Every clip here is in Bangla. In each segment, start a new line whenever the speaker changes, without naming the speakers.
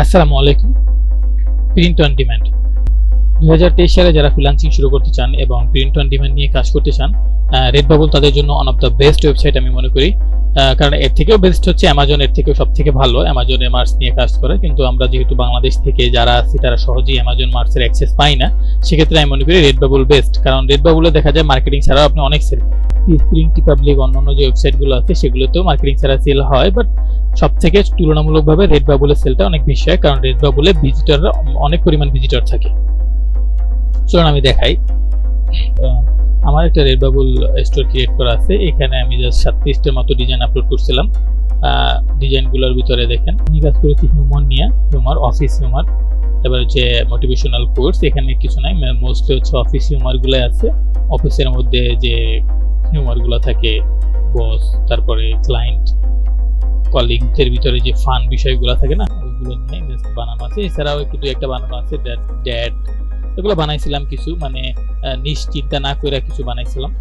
আসসালামু আলাইকুম। প্রিন্ট অন ডিমান্ড 2023 সালে যারা ফ্রিল্যান্সিং শুরু করতে চান এবং প্রিন্ট অন ডিমান্ড নিয়ে কাজ করতে চান, রেডবাবল তাদের জন্য one of the best website আমি মনে করি। কারণ এর থেকেও বেস্ট হচ্ছে অ্যামাজন, এর থেকেও সব থেকে ভালো অ্যামাজনে মার্চ নিয়ে কাজ করে। কিন্তু আমরা যেহেতু বাংলাদেশ থেকে যারা আছি তারা সহজেই অ্যামাজন মার্চের অ্যাক্সেস পাই না, সেক্ষেত্রে আমি মনে করি রেডবাবল বেস্ট। কারণ রেডবাবলে দেখা যায় মার্কেটিং ছাড়াও আপনি অনেক সেল, স্প্রিং টিপাবলিক অন্যান্য যে ওয়েবসাইটগুলো আছে সেগুলোতেও মার্কেটিং ছাড়া সেল হয়, বাট সব থেকে তুলনামূলকভাবে রেডবাবলের সেলটা অনেক বেশি হয়, কারণ রেডবাবলে ভিজিটররা অনেক পরিমাণ ভিজিটর থাকে। চলুন আমি দেখাই। আমার একটা রেডবাবল স্টোর ক্রিয়েট করা আছে, এখানে আমি জাস্ট 37টার মতো ডিজাইন আপলোড করছিলাম। ডিজাইনগুলোর ভিতরে দেখেন আমি কাজ করেছি হিউমার নিয়ে, হিউমার, অফিস হিউমার, তারপর হচ্ছে মোটিভেশনাল কোর্স। এখানে কিছু নাই, মোস্টলি হচ্ছে অফিস হিউমারগুলো আছে। অফিসের মধ্যে যে হিউমারগুলো থাকে, বস, তারপরে ক্লায়েন্ট, কলিগদের ভিতরে যে ফান বিষয়গুলো থাকে না, ওইগুলো নিয়ে বানানো আছে। এছাড়াও একটু একটা বানানো আছে ড্যাড, এগুলো বানাইছিলাম কিছু, মানে নিশ্চিন্তা না করে কিছু বানাইছিলাম।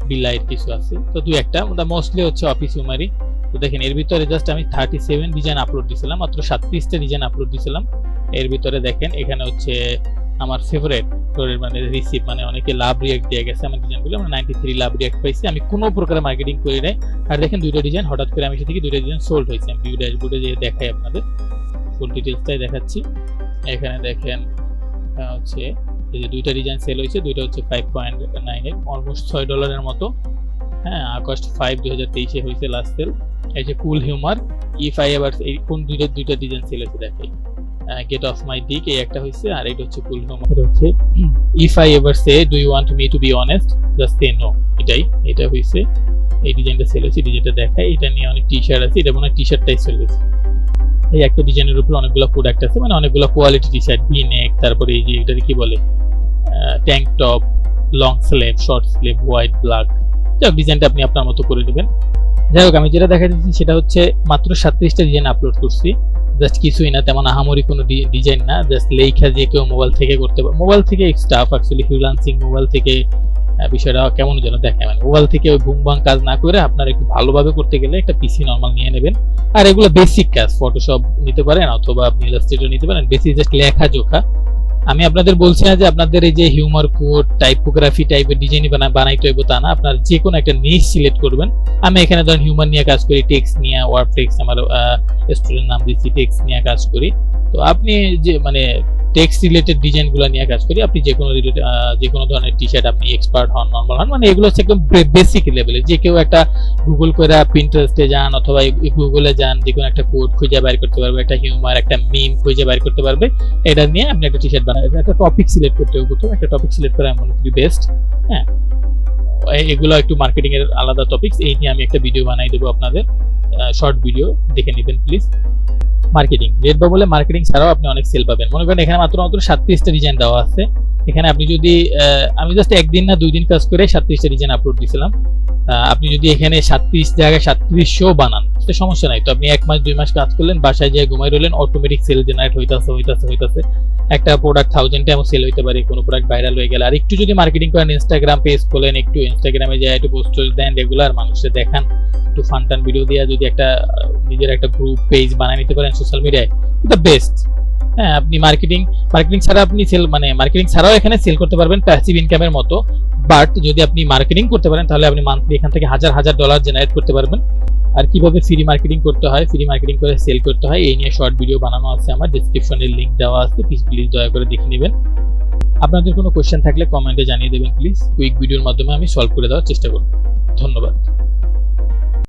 বিলাইয়ের কিছু আছে, তো দুই একটা, মোস্টলি হচ্ছে অফিস হিউমারই। তো দেখেন এর ভিতরে জাস্ট আমি 37 ডিজাইন আপলোড দিয়েছিলাম, মাত্র 37টা ডিজাইন আপলোড দিয়েছিলাম। এর ভিতরে দেখেন এখানে হচ্ছে আমার ফেভারিট মানে রিসিভ, মানে অনেকে লাভ রিয়াক্ট দিয়ে গেছে আমার ডিজাইনগুলো, মানে 93 লাভ রিয়াক্ট পাইছি। আমি কোনো প্রকার মার্কেটিং করি নাই। আর দেখেন দুইটা ডিজাইন হঠাৎ করে আমি সেদিকে দুইটা ডিজাইন সোল্ড হয়েছে। আমি ভিউ ড্যাশবোর্ডে যে দেখাই আপনাদের ফুল ডিটেলসটাই দেখাচ্ছি। এখানে দেখেন হচ্ছে এই যে দুইটা ডিজাইন সেল হয়েছে, দুইটা হচ্ছে 5.98, অলমোস্ট $6 মতো। হ্যাঁ, আগস্ট 5, 2023 হয়েছে লাস্ট সেল। এই যে cool humour, if I ever, এই কোন দুইটা ডিজাইন সেল হয়েছে দেখাই। গেট অফ মাই ডিক এই একটা হয়েছে, আর এটা হচ্ছে কুল হিউমার। এটা হচ্ছে if I ever say do you want me to be honest just say no, এটা হয়েছে। এই ডিজাইনটা সেল হয়েছে, ডিজাইনটা দেখাই। এটা নিয়ে অনেক টি শার্ট আছে, এটা মনে হয় টি শার্টটাই সেল হয়েছে। এই একটা ডিজাইনের উপরে অনেকগুলো প্রোডাক্ট আছে, মানে অনেকগুলো কোয়ালিটি টি শার্ট, ভি নেক, তারপরে এই যে এটাকে কি বলে tank top, long sleeve, short sleeve, white, black. যাই হোক, ডিজাইনটা আপনি আপনার মতো করে নেবেন। যাই হোক, আমি যেটা দেখাচ্ছি সেটা হচ্ছে মাত্র 37টা ডিজাইন আপলোড করছি। জাস্ট কিছুই না, তেমন আহামরি কোনো ডিজাইন না, জাস্ট লেখা যে কেউ মোবাইল থেকে করতে পারে। মোবাইল থেকে স্টাফ অ্যাকচুয়ালি ফ্রিল্যান্সিং মোবাইল থেকে বিষয়টা কেমন যেন দেখায়, মানে মোবাইল থেকে ওই বুমবাং কাজ না করে আপনার একটু ভালোভাবে করতে গেলে একটা পিসি নর্মাল নিয়ে নেবেন। আর এগুলো বেসিক কাজ, ফটোশপ নিতে পারেন অথবা আপনি ইলাস্ট্রেটর নিতে পারেন, বেসিক জাস্ট লেখা জোখা। আমি আপনাদের বলছি না যে আপনাদের এই যে হিউমার কোড, টাইপোগ্রাফি টাইপের ডিজাইন বানাইতে হইব তা না, আপনার যে কোনো একটা নিশ সিলেক্ট করবেন। আমি এখানে ধরেন হিউমার নিয়ে কাজ করি, টেক্সট নিয়ে, ওয়ার্ড টেক্সট, আমার স্টুডেন্ট নাম দিচ্ছি, টেক্সট নিয়ে কাজ করি। তো আপনি যে মানে টেক্সট রিলেটেড ডিজাইনগুলো নিয়ে কাজ করি, আপনি যে কোনো ধরনের টি শার্ট আপনি এক্সপার্ট হন, নর্মাল হন, মানে এগুলো হচ্ছে একদম বেসিক লেভেলে। যে কেউ একটা গুগল করে পিন্টারেস্টে যান অথবা গুগলে যান, যে কোনো একটা কোড খুঁজে বের করতে পারবে, একটা হিউমার, একটা মিম খুঁজে বের করতে পারবে। এটা নিয়ে আপনি একটা টি শার্ট বানাবেন। একটা টপিক সিলেক্ট করতে হবে, প্রথমে একটা টপিক সিলেক্ট করা আমি মনে করি বেস্ট। হ্যাঁ, এগুলো একটু মার্কেটিং এর আলাদা টপিকস, এই নিয়ে আমি একটা ভিডিও বানাই দেবো আপনাদের, শর্ট ভিডিও দেখে নেবেন প্লিজ। মার্কেটিং, রেডবাবলে মার্কেটিং ছাড়াও আপনি অনেক সেল পাবেন। মনে করেন এখানে মাত্র 37টা ডিজাইন দেওয়া আছে। এখানে আপনি যদি আমি জাস্ট একদিন না 2 দিন কাজ করে 37টা ডিজাইন আপলোড দিয়েছিলাম। আপনি যদি এখানে 37 জায়গায় 3700 বানান তো সমস্যা নাই। তো আপনি 1 মাস 2 মাস কাজ করলেন, বাসায় যেয়ে ঘুমাই রইলেন, অটোমেটিক সেল জেনারেট হইতাছে। একটা প্রোডাক্ট 1000 টাইমও সেল হইতে পারে, কোনো প্রোডাক্ট ভাইরাল হয়ে গেল। আর একটু যদি মার্কেটিং করেন, ইনস্টাগ্রাম পেজ খোলেন, একটু ইনস্টাগ্রামে যায় একটু পোস্ট দেন রেগুলার, মানুষকে দেখান, একটু ফান টান ভিডিও দিয়ে যদি একটা নিজের একটা গ্রুপ পেজ বানিয়ে নিতে পারেন সোশ্যাল মিডিয়ায়, দ্য বেস্ট। হ্যাঁ, আপনি মার্কেটিং ছাড়া আপনি সেল, মানে মার্কেটিং ছাড়াও এখানে সেল করতে পারবেন প্যাসিভ ইনকামের মতো। বাট যদি আপনি মার্কেটিং করতে পারেন তাহলে আপনি মান্থলি এখান থেকে হাজার ডলার জেনারেট করতে পারবেন। আর কিভাবে ফ্রি মার্কেটিং করতে হয়, ফ্রি মার্কেটিং করে সেল করতে হয়, এই নিয়ে শর্ট ভিডিও বানানো আছে, আমার ডেসক্রিপশনে লিংক দেওয়া আছে, প্লিজ দয়া করে দেখে নেবেন। আপনাদের কোনো কোশ্চেন থাকলে কমেন্টে জানিয়ে দেবেন প্লিজ। কুইক ভিডিওর মাধ্যমে আমি সলভ করে দেওয়ার চেষ্টা করব। ধন্যবাদ।